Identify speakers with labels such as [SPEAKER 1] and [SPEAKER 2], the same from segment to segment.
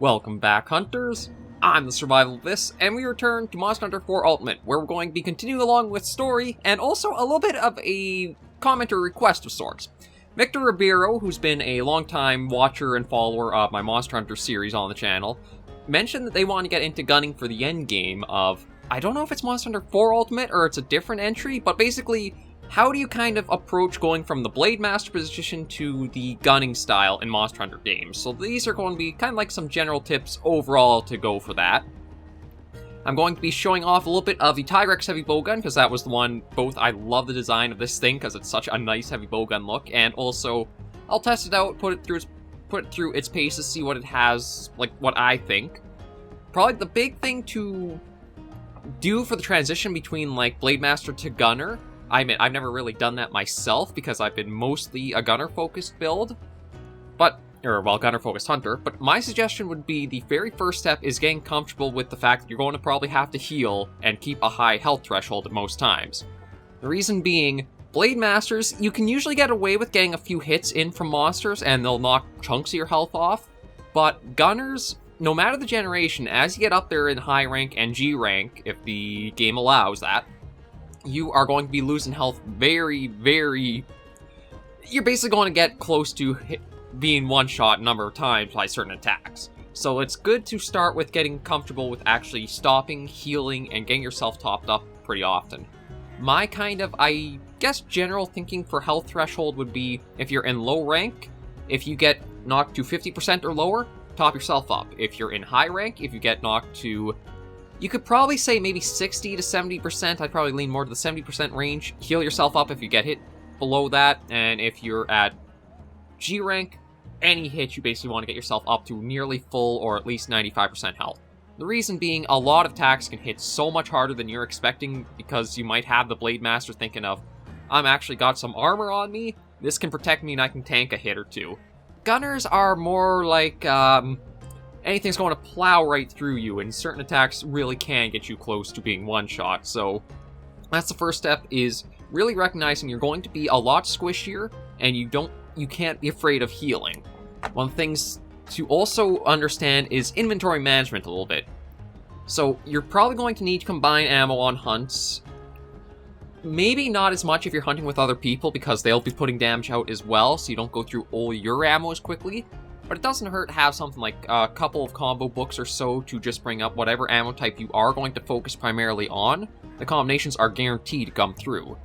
[SPEAKER 1] Welcome back, Hunters. I'm the SurvivalVis, and we return to Monster Hunter 4 Ultimate, where we're going to be continuing along with story, and also a little bit of a comment or request of sorts. Victor Ribeiro, who's been a long-time watcher and follower of my Monster Hunter series on the channel, mentioned that they want to get into gunning for the endgame of, I don't know if it's Monster Hunter 4 Ultimate or it's a different entry, but basically, how do you kind of approach going from the Blademaster position to the gunning style in Monster Hunter games? So these are going to be kind of like some general tips overall to go for that. I'm going to be showing off a little bit of the Tigrex heavy bowgun, because that was the one, I love the design of this thing, because it's such a nice heavy bowgun look, and also, I'll test it out, put it through its paces, see what it has, like, what I think. Probably the big thing to do for the transition between, like, Blademaster to Gunner, I admit, I've never really done that myself, because I've been mostly a Gunner-focused build, Gunner-focused hunter, but my suggestion would be the very first step is getting comfortable with the fact that you're going to probably have to heal and keep a high health threshold at most times. The reason being, Blademasters, you can usually get away with getting a few hits in from monsters and they'll knock chunks of your health off, but Gunners, no matter the generation, as you get up there in high rank and G rank, if the game allows that, you are going to be losing health very, you're basically going to get close to being one-shot a number of times by certain attacks. So it's good to start with getting comfortable with actually stopping, healing, and getting yourself topped up pretty often. My kind of, I guess, general thinking for health threshold would be, if you're in low rank, if you get knocked to 50% or lower, top yourself up. If you're in high rank, if you get knocked to, you could probably say maybe 60 to 70%, I'd probably lean more to the 70% range, heal yourself up if you get hit below that, and if you're at G rank, any hit you basically want to get yourself up to nearly full or at least 95% health. The reason being, a lot of attacks can hit so much harder than you're expecting because you might have the Blademaster thinking of, I'm actually got some armor on me, this can protect me and I can tank a hit or two. Gunners are more like, anything's going to plow right through you, and certain attacks really can get you close to being one-shot, so that's the first step, is really recognizing you're going to be a lot squishier, and you can't be afraid of healing. One of the things to also understand is inventory management a little bit. So you're probably going to need to combine ammo on hunts. Maybe not as much if you're hunting with other people, because they'll be putting damage out as well, so you don't go through all your ammo as quickly. But it doesn't hurt to have something like a couple of combo books or so to just bring up whatever ammo type you are going to focus primarily on. The combinations are guaranteed to come through.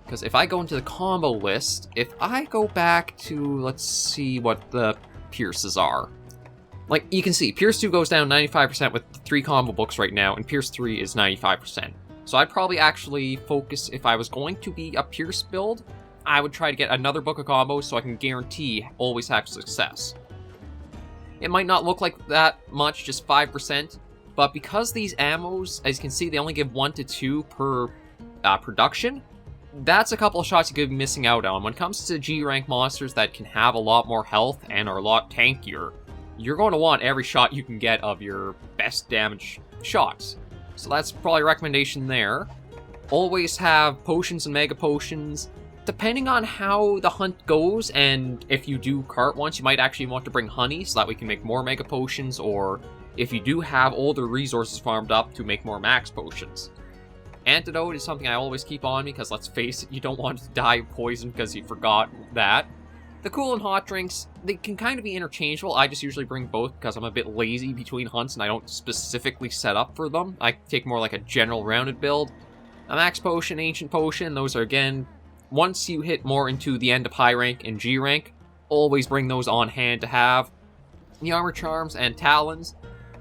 [SPEAKER 1] Because if I go into the combo list, if I go back to, let's see what the Pierces are. Like, you can see, Pierce 2 goes down 95% with 3 combo books right now, and Pierce 3 is 95%. So I'd probably actually focus, if I was going to be a Pierce build, I would try to get another book of combos so I can guarantee always have success. It might not look like that much, just 5%, but because these ammos, as you can see, they only give 1 to 2 per production, that's a couple of shots you could be missing out on. When it comes to G-rank monsters that can have a lot more health and are a lot tankier, you're going to want every shot you can get of your best damage shots. So that's probably a recommendation there. Always have potions and mega potions. Depending on how the hunt goes, and if you do cart once, you might actually want to bring honey so that we can make more mega potions, or if you do have older resources farmed up, to make more max potions. Antidote is something I always keep on me, because let's face it, you don't want to die of poison because you forgot that. The cool and hot drinks, they can kind of be interchangeable. I just usually bring both because I'm a bit lazy between hunts and I don't specifically set up for them. I take more like a general rounded build. A max potion, ancient potion, those are again, once you hit more into the end of high rank and G rank, always bring those on hand to have. The armor charms and talons,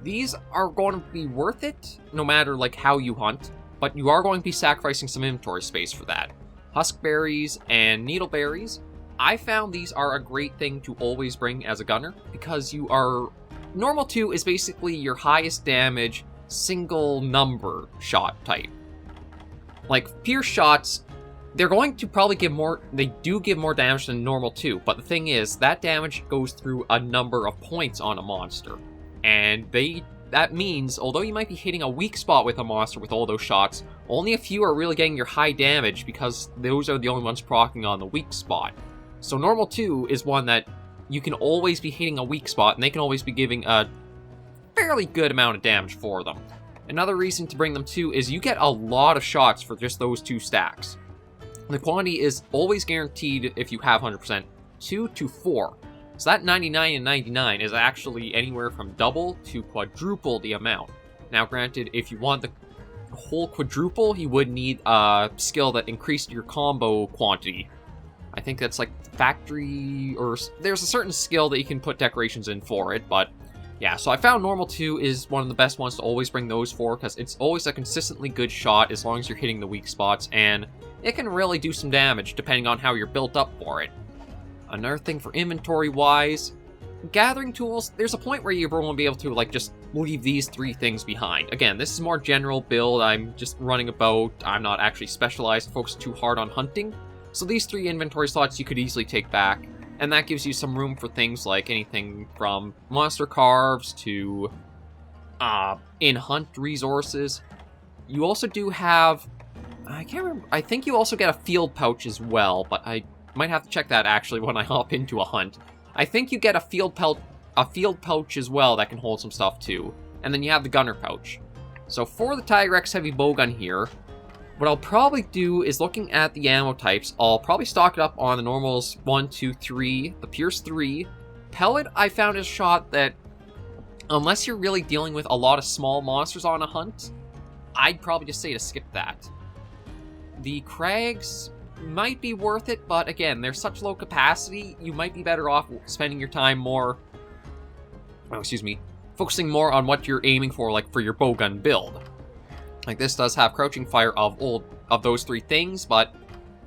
[SPEAKER 1] these are going to be worth it no matter like how you hunt, but you are going to be sacrificing some inventory space for that. Huskberries and needleberries, I found these are a great thing to always bring as a gunner, because you are, normal 2 is basically your highest damage single number shot type. Like pierce shots, they're going to probably give more, they do give more damage than normal 2, but the thing is, that damage goes through a number of points on a monster. And that means, although you might be hitting a weak spot with a monster with all those shots, only a few are really getting your high damage because those are the only ones proccing on the weak spot. So normal 2 is one that you can always be hitting a weak spot, and they can always be giving a fairly good amount of damage for them. Another reason to bring them too is you get a lot of shots for just those 2 stacks. The quantity is always guaranteed if you have 100%, 2 to 4. So that 99 and 99 is actually anywhere from double to quadruple the amount. Now granted, if you want the whole quadruple, you would need a skill that increased your combo quantity. I think that's like factory, or there's a certain skill that you can put decorations in for it, but yeah, so I found normal 2 is one of the best ones to always bring those for, because it's always a consistently good shot as long as you're hitting the weak spots, and it can really do some damage depending on how you're built up for it. Another thing for inventory-wise, gathering tools, there's a point where you won't be able to, like, just leave these 3 things behind. Again, this is more general build, I'm just running about, I'm not actually specialized, focused too hard on hunting, so these 3 inventory slots you could easily take back. And that gives you some room for things like anything from monster carves to in-hunt resources. You also do have, I can't remember, I think you also get a field pouch as well, but I might have to check that actually when I hop into a hunt. I think you get a field pouch as well that can hold some stuff too. And then you have the gunner pouch. So for the Tiger X heavy bowgun here, what I'll probably do is, looking at the ammo types, I'll probably stock it up on the normals 1, 2, 3, the Pierce 3. Pellet, I found is a shot that, unless you're really dealing with a lot of small monsters on a hunt, I'd probably just say to skip that. The Crags might be worth it, but again, they're such low capacity, you might be better off spending your time more, focusing more on what you're aiming for, like for your bowgun build. Like, this does have crouching fire of those 3 things, but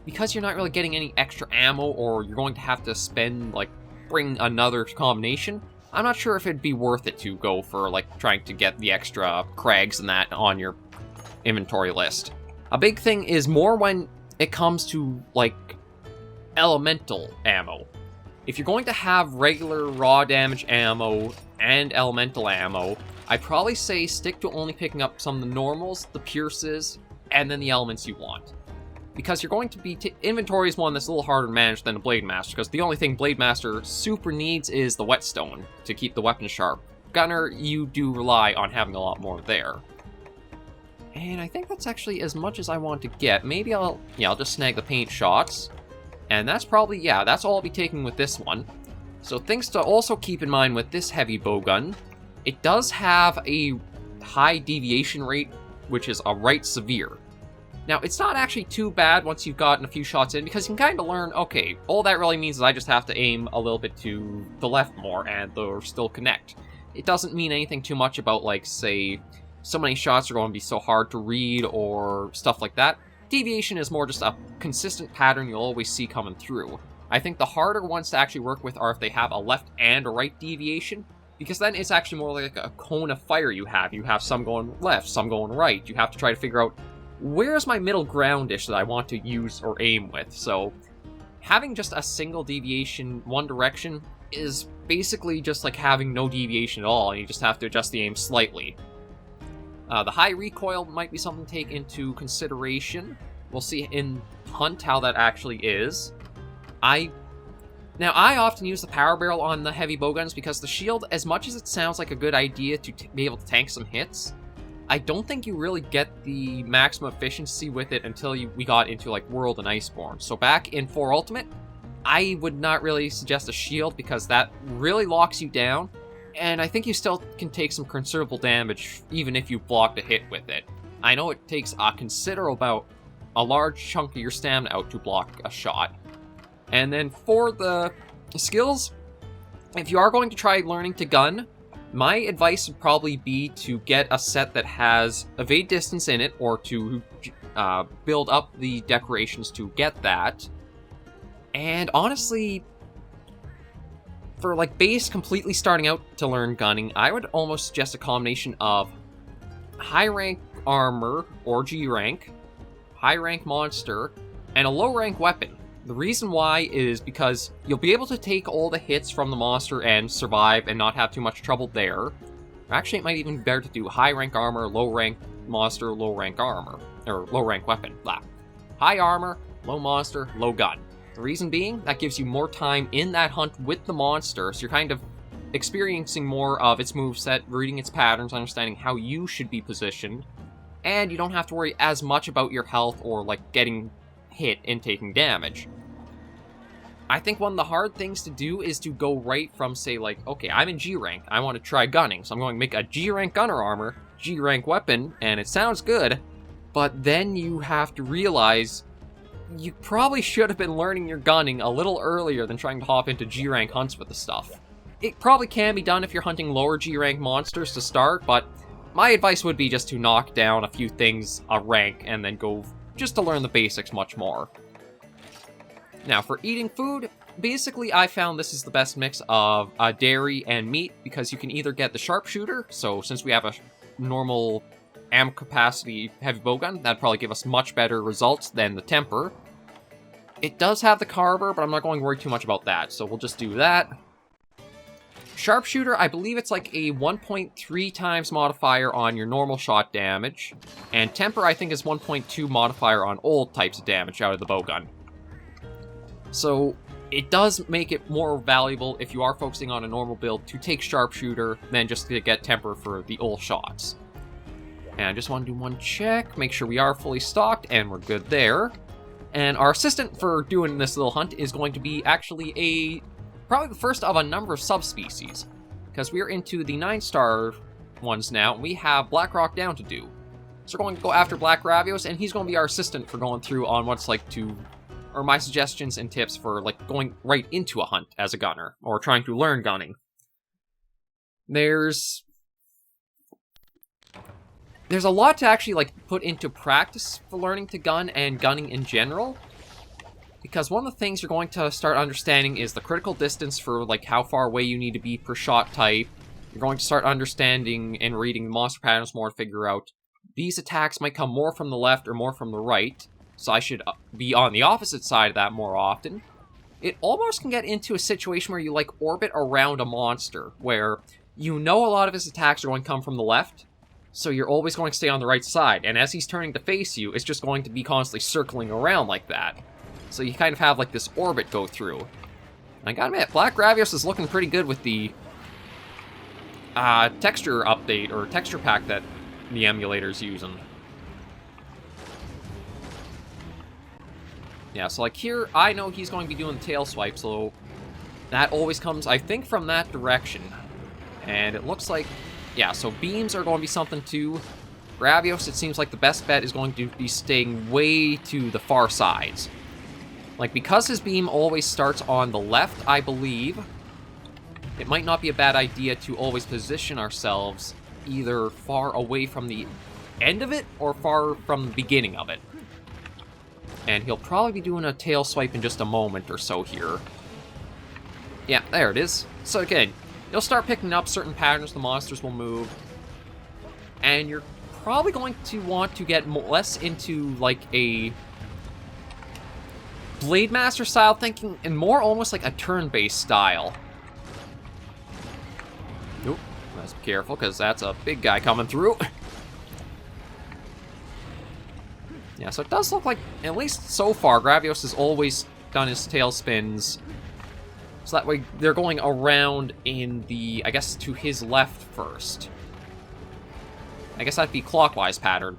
[SPEAKER 1] because you're not really getting any extra ammo, or you're going to have to spend, like, bring another combination, I'm not sure if it'd be worth it to go for, like, trying to get the extra crags and that on your inventory list. A big thing is more when it comes to, like, elemental ammo. If you're going to have regular raw damage ammo and elemental ammo, I'd probably say stick to only picking up some of the normals, the pierces, and then the elements you want. Because you're going to be... inventory is one that's a little harder to manage than a Blademaster, because the only thing Blademaster super needs is the whetstone to keep the weapon sharp. Gunner, you do rely on having a lot more there. And I think that's actually as much as I want to get. Maybe I'll just snag the paint shots. And that's probably, yeah, that's all I'll be taking with this one. So things to also keep in mind with this heavy bowgun, it does have a high deviation rate, which is a right severe. Now, it's not actually too bad once you've gotten a few shots in, because you can kind of learn, okay, all that really means is I just have to aim a little bit to the left more, and they'll still connect. It doesn't mean anything too much about, like, say, so many shots are going to be so hard to read, or stuff like that. Deviation is more just a consistent pattern you'll always see coming through. I think the harder ones to actually work with are if they have a left and a right deviation, because then it's actually more like a cone of fire you have. You have some going left, some going right. You have to try to figure out, where's my middle groundish that I want to use or aim with? So having just a single deviation one direction is basically just like having no deviation at all, and you just have to adjust the aim slightly. The high recoil might be something to take into consideration. We'll see in Hunt how that actually is. Now, I often use the power barrel on the heavy bowguns because the shield, as much as it sounds like a good idea to be able to tank some hits, I don't think you really get the maximum efficiency with it until we got into, like, World and Iceborne. So back in 4 Ultimate, I would not really suggest a shield because that really locks you down, and I think you still can take some considerable damage even if you blocked a hit with it. I know it takes a large chunk of your stamina out to block a shot. And then for the skills, if you are going to try learning to gun, my advice would probably be to get a set that has evade distance in it, or to build up the decorations to get that. And honestly, for like base completely starting out to learn gunning, I would almost suggest a combination of high rank armor or G rank, high rank monster, and a low rank weapon. The reason why is because you'll be able to take all the hits from the monster and survive and not have too much trouble there. Actually, it might even be better to do high rank armor, low rank monster, low rank armor, or low rank weapon. Blah. High armor, low monster, low gun. The reason being, that gives you more time in that hunt with the monster, so you're kind of experiencing more of its moveset, reading its patterns, understanding how you should be positioned, and you don't have to worry as much about your health or, like, getting hit and taking damage. I think one of the hard things to do is to go right from, say, like, okay, I'm in G rank, I want to try gunning, so I'm going to make a G rank gunner armor, G rank weapon, and it sounds good, but then you have to realize you probably should have been learning your gunning a little earlier than trying to hop into G rank hunts with the stuff. It probably can be done if you're hunting lower G rank monsters to start, but my advice would be just to knock down a few things a rank and then go just to learn the basics much more. Now, for eating food, basically I found this is the best mix of dairy and meat, because you can either get the sharpshooter, so since we have a normal ammo capacity heavy bowgun, that'd probably give us much better results than the temper. It does have the carver, but I'm not going to worry too much about that, so we'll just do that. Sharpshooter, I believe it's like a 1.3 times modifier on your normal shot damage, and temper I think is 1.2 modifier on all types of damage out of the bowgun. So it does make it more valuable if you are focusing on a normal build to take sharpshooter than just to get temper for the all shots. And I just want to do one check, make sure we are fully stocked, and we're good there. And our assistant for doing this little hunt is going to be actually probably the first of a number of subspecies, because we're into the 9-star ones now, and we have Blackrock down to do. So we're going to go after Black Gravios, and he's going to be our assistant for going through on what's like to, or my suggestions and tips for like going right into a hunt as a gunner, or trying to learn gunning. There's a lot to actually like put into practice for learning to gun and gunning in general, because one of the things you're going to start understanding is the critical distance for like how far away you need to be per shot type. You're going to start understanding and reading the monster patterns more to figure out these attacks might come more from the left or more from the right, so I should be on the opposite side of that more often. It almost can get into a situation where you like orbit around a monster, where you know a lot of his attacks are going to come from the left, so you're always going to stay on the right side, and as he's turning to face you, it's just going to be constantly circling around like that. So you kind of have like this orbit go through. I gotta admit, Black Gravios is looking pretty good with the texture update, or texture pack that the emulator's using. Yeah, so like here, I know he's going to be doing the tail swipe, so that always comes, I think, from that direction. And it looks like, yeah, so beams are going to be something too. Gravios, it seems like the best bet is going to be staying way to the far sides. Like, because his beam always starts on the left, I believe, it might not be a bad idea to always position ourselves either far away from the end of it or far from the beginning of it. And he'll probably be doing a tail swipe in just a moment or so here. Yeah, there it is. So again, you'll start picking up certain patterns the monsters will move. And you're probably going to want to get less into, like, a Blademaster style thinking, and more almost like a turn-based style. Oop, let's be careful, because that's a big guy coming through. Yeah, so it does look like, at least so far, Gravios has always done his tail spins. So that way, they're going around in the, I guess, to his left first. I guess that'd be clockwise pattern.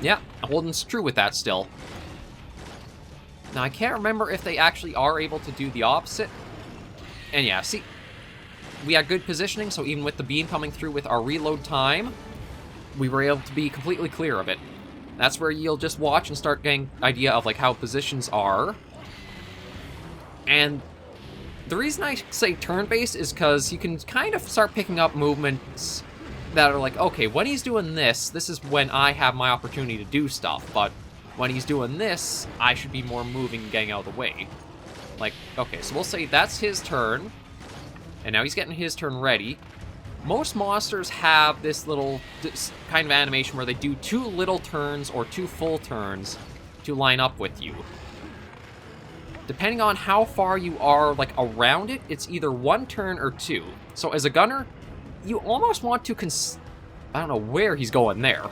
[SPEAKER 1] Yeah, Holden's true with that still. Now, I can't remember if they actually are able to do the opposite. And yeah, see, we had good positioning, so even with the beam coming through with our reload time, we were able to be completely clear of it. That's where you'll just watch and start getting an idea of like how positions are. And the reason I say turn-based is because you can kind of start picking up movements that are like, okay, when he's doing this, this is when I have my opportunity to do stuff, but when he's doing this, I should be more moving and getting out of the way. Like, okay, so we'll say that's his turn, and now he's getting his turn ready. Most monsters have this little kind of animation where they do 2 little turns or 2 full turns to line up with you. Depending on how far you are, like, around it, it's either 1 turn or 2. So as a gunner, you almost want to I don't know where he's going there.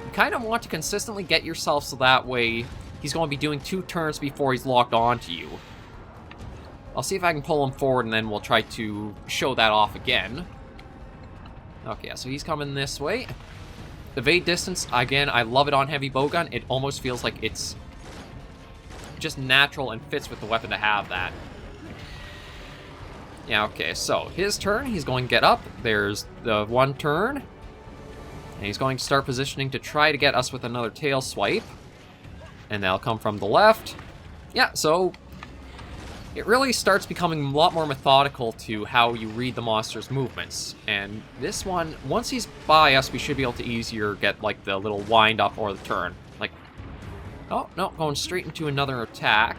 [SPEAKER 1] You kind of want to consistently get yourself so that way he's going to be doing 2 turns before he's locked onto you. I'll see if I can pull him forward, and then we'll try to show that off again. Okay, so he's coming this way. Evade distance, again, I love it on heavy bowgun. It almost feels like it's just natural and fits with the weapon to have that. Yeah, okay, so his turn, he's going to get up. There's the one turn. And he's going to start positioning to try to get us with another tail swipe. And that'll come from the left. Yeah, so it really starts becoming a lot more methodical to how you read the monster's movements. And this one, once he's by us, we should be able to easier get, like, the little wind up or the turn. Like, oh, no, going straight into another attack.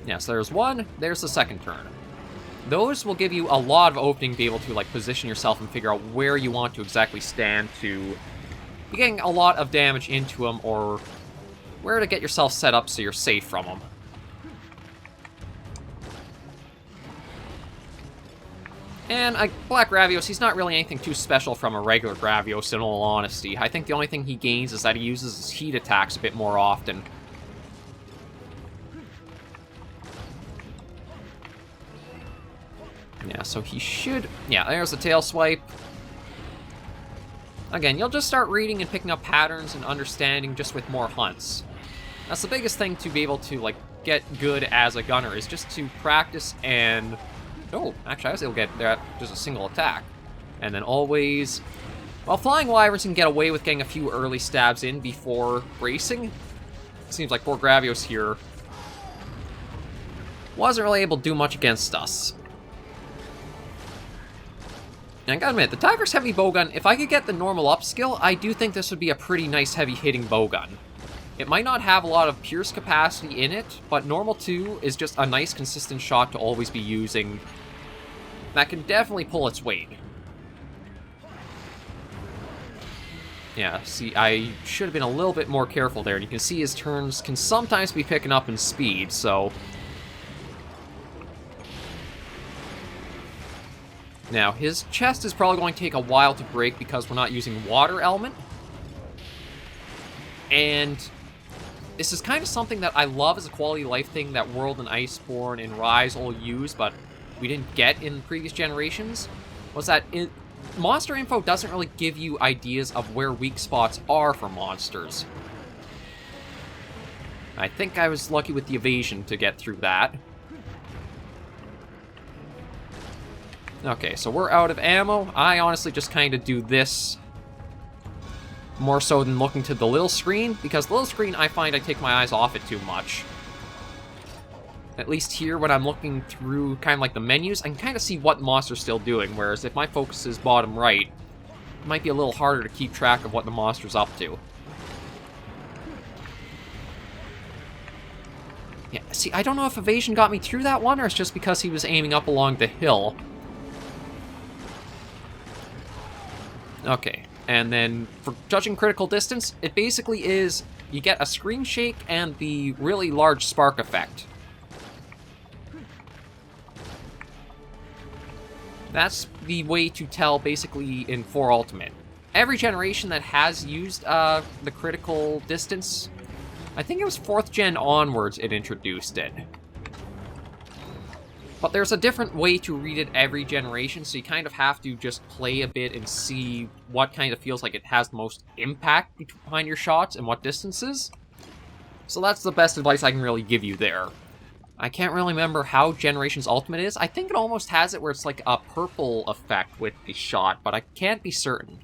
[SPEAKER 1] Yes, there's one, there's the second turn. Those will give you a lot of opening to be able to, like, position yourself and figure out where you want to exactly stand to be getting a lot of damage into them, or where to get yourself set up so you're safe from them. And Black Gravios, he's not really anything too special from a regular Gravios, in all honesty. I think the only thing he gains is that he uses his heat attacks a bit more often. Yeah, so he should... Yeah, there's the tail swipe. Again, you'll just start reading and picking up patterns and understanding just with more hunts. That's the biggest thing to be able to, like, get good as a gunner, is just to practice and... Oh, actually, I was able to get that just a single attack. And then always... Well, Flying Wyverns can get away with getting a few early stabs in before bracing. It seems like poor Gravios here wasn't really able to do much against us. And I gotta admit, the Tiger's heavy bowgun, if I could get the normal up skill, I do think this would be a pretty nice heavy hitting bowgun. It might not have a lot of pierce capacity in it, but normal 2 is just a nice consistent shot to always be using. That can definitely pull its weight. Yeah, see, I should have been a little bit more careful there, and you can see his turns can sometimes be picking up in speed, so... Now, his chest is probably going to take a while to break because we're not using water element. And this is kind of something that I love as a quality of life thing that World and Iceborne and Rise all use, but we didn't get in previous generations, was that monster info doesn't really give you ideas of where weak spots are for monsters. I think I was lucky with the evasion to get through that. Okay, so we're out of ammo. I honestly just kind of do this more so than looking to the little screen, because the little screen, I find I take my eyes off it too much. At least here, when I'm looking through kind of like the menus, I can kind of see what the monster's still doing, whereas if my focus is bottom right, it might be a little harder to keep track of what the monster's up to. Yeah, see, I don't know if evasion got me through that one, or it's just because he was aiming up along the hill. Okay, and then for judging critical distance, it basically is you get a screen shake and the really large spark effect. That's the way to tell basically in 4 Ultimate. Every generation that has used the critical distance, I think it was 4th gen onwards it introduced it. But there's a different way to read it every generation, so you kind of have to just play a bit and see what kind of feels like it has the most impact behind your shots and what distances. So that's the best advice I can really give you there. I can't really remember how Generations Ultimate is. I think it almost has it where it's like a purple effect with the shot, but I can't be certain.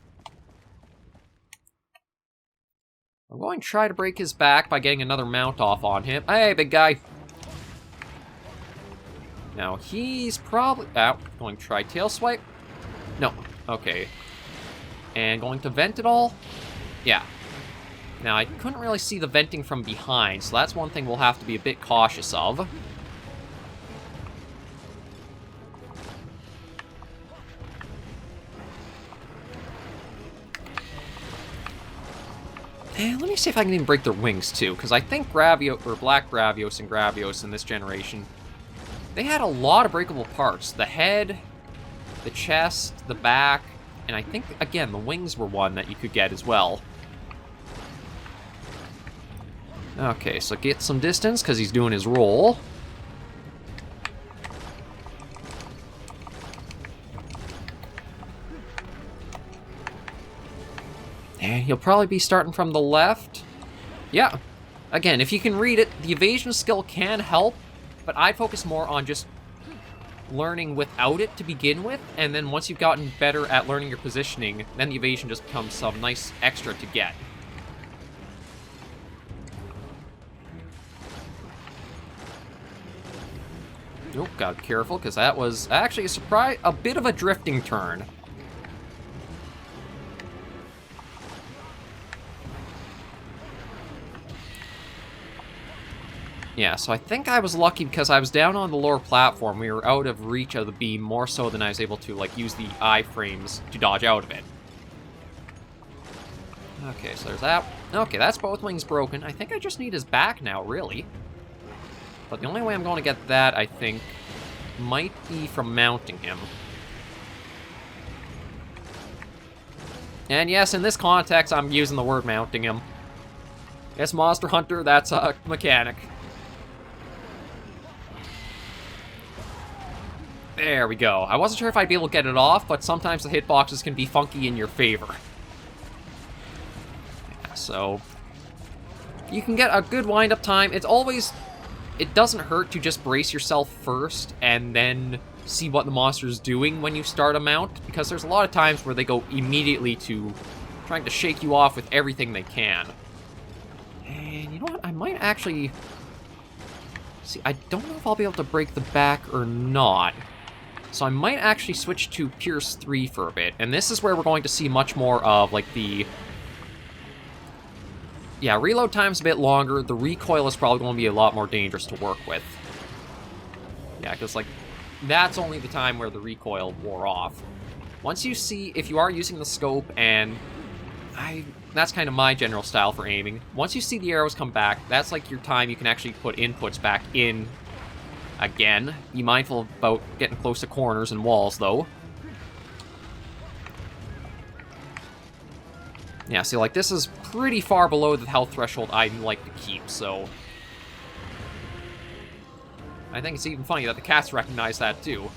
[SPEAKER 1] I'm going to try to break his back by getting another mount off on him. Hey, big guy! Now, he's probably... going to try tail swipe? No. Okay. And going to vent it all? Yeah. Now, I couldn't really see the venting from behind, so that's one thing we'll have to be a bit cautious of. And let me see if I can even break their wings, too, because I think Black Gravios and Gravios in this generation, they had a lot of breakable parts. The head, the chest, the back, and I think, again, the wings were one that you could get as well. Okay, so get some distance, because he's doing his roll. And he'll probably be starting from the left. Yeah. Again, if you can read it, the evasion skill can help, but I'd focus more on just learning without it to begin with, and then once you've gotten better at learning your positioning, then the evasion just becomes some nice extra to get. Oh, gotta be careful, because that was actually a bit of a drifting turn. Yeah, so I think I was lucky because I was down on the lower platform. We were out of reach of the beam more so than I was able to, like, use the iframes to dodge out of it. Okay, so there's that. Okay, that's both wings broken. I think I just need his back now, really. But the only way I'm going to get that, I think, might be from mounting him. And yes, in this context, I'm using the word mounting him. Yes, Monster Hunter, that's a mechanic. There we go. I wasn't sure if I'd be able to get it off, but sometimes the hitboxes can be funky in your favor. Yeah, so you can get a good wind-up time. It doesn't hurt to just brace yourself first and then see what the monster's doing when you start a mount, because there's a lot of times where they go immediately to trying to shake you off with everything they can. And you know what? I might actually... See, I don't know if I'll be able to break the back or not. So I might actually switch to Pierce 3 for a bit. And this is where we're going to see much more of, like, the... Yeah, reload time's a bit longer. The recoil is probably going to be a lot more dangerous to work with. Yeah, because, like, that's only the time where the recoil wore off. Once you see, if you are using the scope, and that's kind of my general style for aiming. Once you see the arrows come back, that's like your time you can actually put inputs back in again. Be mindful about getting close to corners and walls, though. Yeah, see, like, this is pretty far below the health threshold I'd like to keep, so... I think it's even funny that the cats recognize that, too.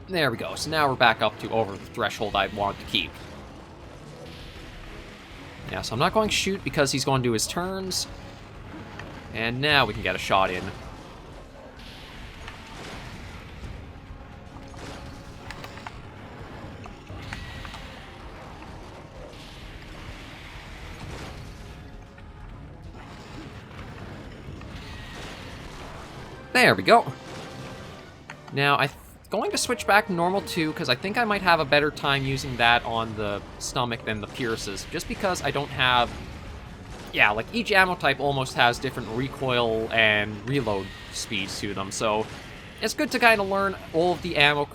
[SPEAKER 1] There we go, so now we're back up to over the threshold I'd want to keep. Yeah, so I'm not going to shoot because he's going to do his turns. And now we can get a shot in. There we go. Now, I'm going to switch back to normal 2, because I think I might have a better time using that on the stomach than the pierces, just because I don't have... Yeah, like, each ammo type almost has different recoil and reload speeds to them, so it's good to kind of learn all of the ammo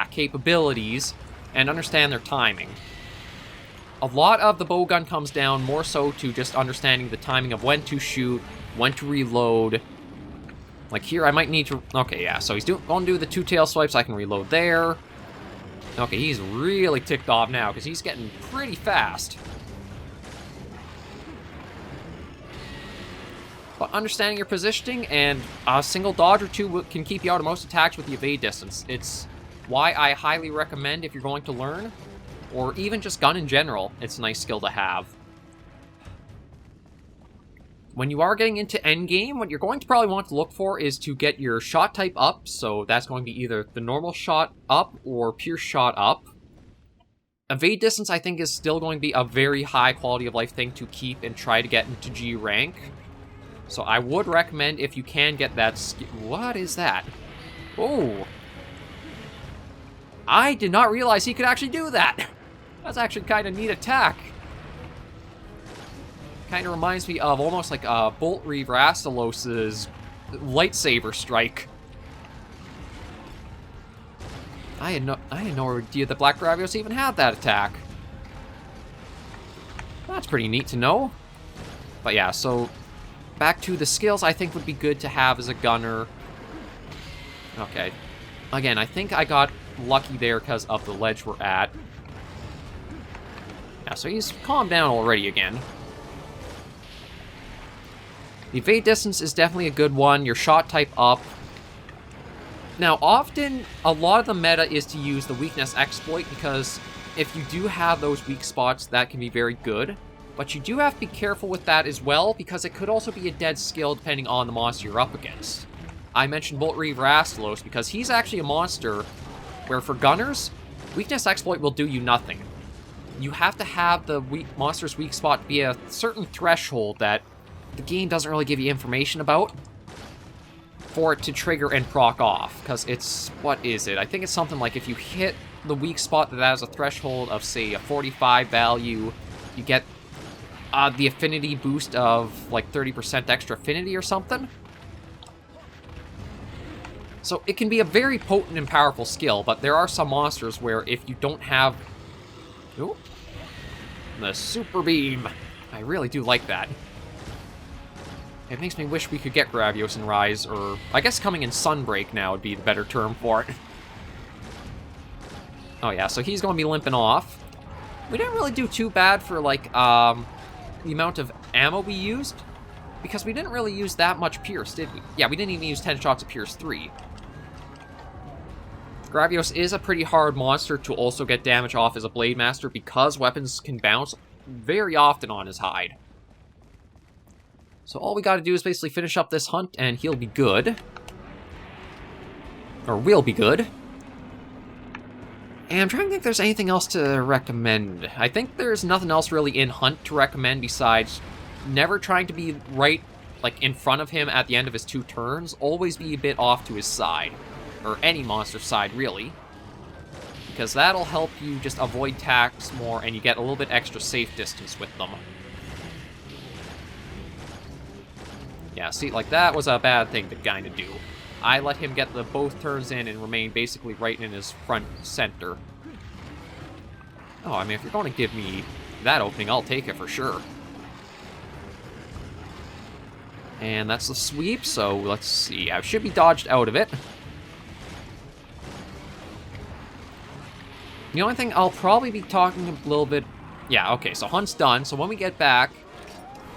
[SPEAKER 1] capabilities and understand their timing. A lot of the bowgun comes down more so to just understanding the timing of when to shoot, when to reload. Like here, I might need to... Okay, yeah, so he's going to do the 2 tail swipes. I can reload there. Okay, he's really ticked off now, because he's getting pretty fast. But understanding your positioning and a single dodge or 2 can keep you out of most attacks with the evade distance. It's why I highly recommend, if you're going to learn, or even just gun in general, it's a nice skill to have. When you are getting into endgame, what you're going to probably want to look for is to get your shot type up, so that's going to be either the normal shot up or pierce shot up. Evade distance, I think, is still going to be a very high quality of life thing to keep and try to get into G rank. So I would recommend, if you can get that what is that? Oh! I did not realize he could actually do that! That's actually kind of neat attack. Kind of reminds me of almost like Bolt Reaver Astalos's lightsaber strike. I had no idea that Black Gravios even had that attack. That's pretty neat to know. But yeah, so back to the skills I think would be good to have as a gunner. Okay. Again, I think I got lucky there because of the ledge we're at. Yeah, so he's calmed down already again. The evade distance is definitely a good one. Your shot type up. Now, often, a lot of the meta is to use the weakness exploit, because if you do have those weak spots, that can be very good. But you do have to be careful with that as well, because it could also be a dead skill depending on the monster you're up against. I mentioned Bolt Reaver Astalos because he's actually a monster where for gunners, weakness exploit will do you nothing. You have to have the monster's weak spot be a certain threshold that the game doesn't really give you information about for it to trigger and proc off, because it's, what is it? I think it's something like if you hit the weak spot that has a threshold of, say, a 45 value, you get the affinity boost of like 30% extra affinity or something. So it can be a very potent and powerful skill, but there are some monsters where if you don't have... Ooh, the Super Beam. I really do like that. It makes me wish we could get Gravios in Rise, or I guess coming in Sunbreak now would be the better term for it. Oh yeah, so he's going to be limping off. We didn't really do too bad for, like, the amount of ammo we used, because we didn't really use that much Pierce, did we? Yeah, we didn't even use 10 shots of Pierce 3. Gravios is a pretty hard monster to also get damage off as a Blademaster, because weapons can bounce very often on his hide. So all we gotta do is basically finish up this hunt, and he'll be good. Or will be good. And I'm trying to think if there's anything else to recommend. I think there's nothing else really in Hunt to recommend besides never trying to be right, like, in front of him at the end of his 2 turns. Always be a bit off to his side. Or any monster's side, really. Because that'll help you just avoid attacks more, and you get a little bit extra safe distance with them. Yeah, see, like, that was a bad thing to kind of do. I let him get the both turns in and remain basically right in his front center. Oh, I mean, if you're going to give me that opening, I'll take it for sure. And that's the sweep, so let's see. I should be dodged out of it. The only thing I'll probably be talking a little bit... Yeah, okay, so Hunt's done. So when we get back,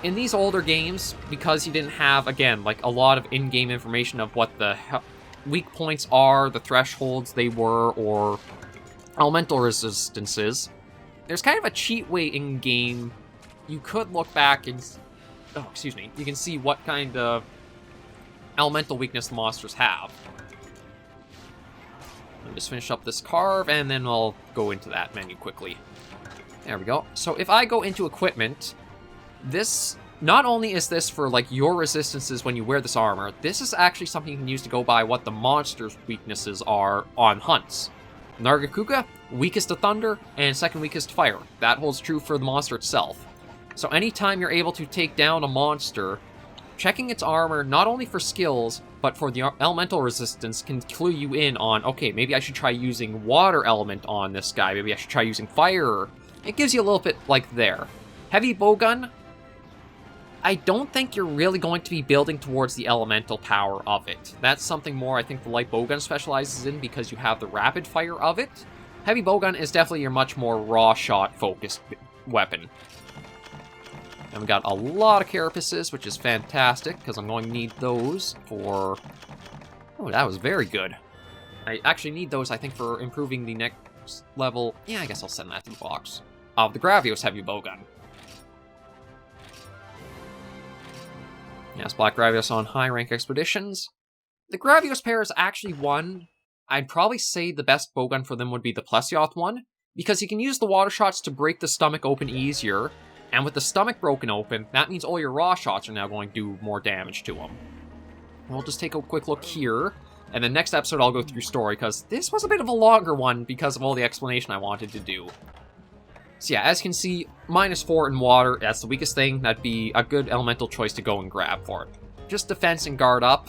[SPEAKER 1] in these older games, because you didn't have, again, like, a lot of in-game information of what the weak points are, the thresholds they were, or elemental resistances, there's kind of a cheat way in-game. You could look back and... Oh, excuse me. You can see what kind of elemental weakness the monsters have. Let me just finish up this carve, and then I'll go into that menu quickly. There we go. So if I go into equipment, this, not only is this for, like, your resistances when you wear this armor, this is actually something you can use to go by what the monster's weaknesses are on hunts. Nargacuga, weakest to thunder, and second weakest to fire. That holds true for the monster itself. So anytime you're able to take down a monster, checking its armor, not only for skills, but for the elemental resistance, can clue you in on, okay, maybe I should try using water element on this guy, maybe I should try using fire. It gives you a little bit like there. Heavy bowgun, I don't think you're really going to be building towards the elemental power of it. That's something more I think the light bowgun specializes in because you have the rapid fire of it. Heavy bowgun is definitely your much more raw shot focused weapon. And we got a lot of carapaces, which is fantastic, because I'm going to need those for... Oh, that was very good. I actually need those, I think, for improving the next level... Yeah, I guess I'll send that to the box. Of the Gravios heavy bowgun. Yes, Black Gravios on high-rank expeditions. The Gravios pair is actually one. I'd probably say the best bowgun for them would be the Plesioth one, because you can use the water shots to break the stomach open easier. And with the stomach broken open, that means all your raw shots are now going to do more damage to them. We'll just take a quick look here, and then next episode I'll go through story, because this was a bit of a longer one because of all the explanation I wanted to do. So yeah, as you can see, -4 in water, that's the weakest thing. That'd be a good elemental choice to go and grab for it. Just defense and guard up.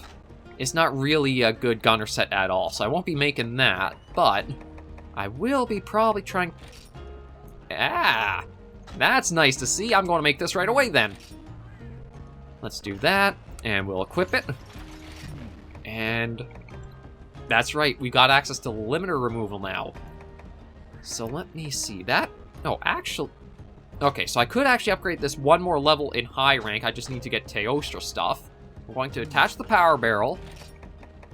[SPEAKER 1] It's not really a good gunner set at all, so I won't be making that, but I will be probably trying... Ah! That's nice to see. I'm going to make this right away, then. Let's do that, and we'll equip it. And that's right, we got access to limiter removal now. So let me see that. Oh, actually... Okay, so I could actually upgrade this one more level in high rank. I just need to get Teostra stuff. We're going to attach the power barrel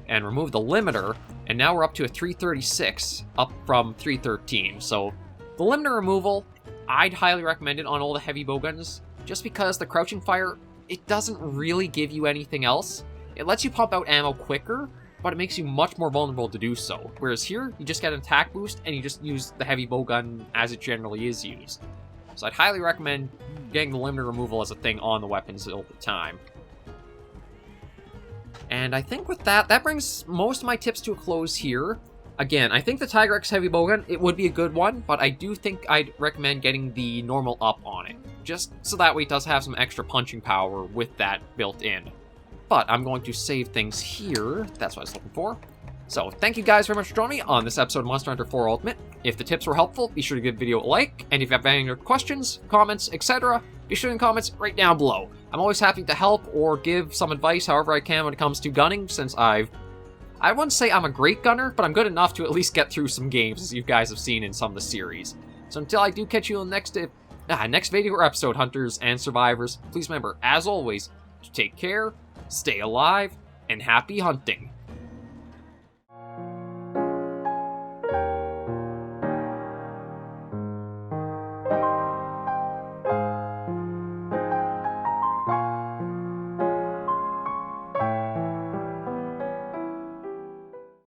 [SPEAKER 1] and remove the limiter, and now we're up to a 336, up from 313. So the limiter removal, I'd highly recommend it on all the heavy bowguns, just because the crouching fire, it doesn't really give you anything else. It lets you pump out ammo quicker, but it makes you much more vulnerable to do so. Whereas here, you just get an attack boost, and you just use the heavy bowgun as it generally is used. So I'd highly recommend getting the limiter removal as a thing on the weapons all the time. And I think with that, that brings most of my tips to a close here. Again, I think the Tiger X Heavy Bowgun, it would be a good one, but I do think I'd recommend getting the normal up on it, just so that way it does have some extra punching power with that built in. But I'm going to save things here. That's what I was looking for. So thank you guys very much for joining me on this episode of Monster Hunter 4 Ultimate. If the tips were helpful, be sure to give the video a like, and if you have any other questions, comments, etc., be sure in the comments right down below. I'm always happy to help or give some advice however I can when it comes to gunning, since I wouldn't say I'm a great gunner, but I'm good enough to at least get through some games, as you guys have seen in some of the series. So until I do catch you on the next video or episode, Hunters and Survivors, please remember, as always, to take care, stay alive, and happy hunting.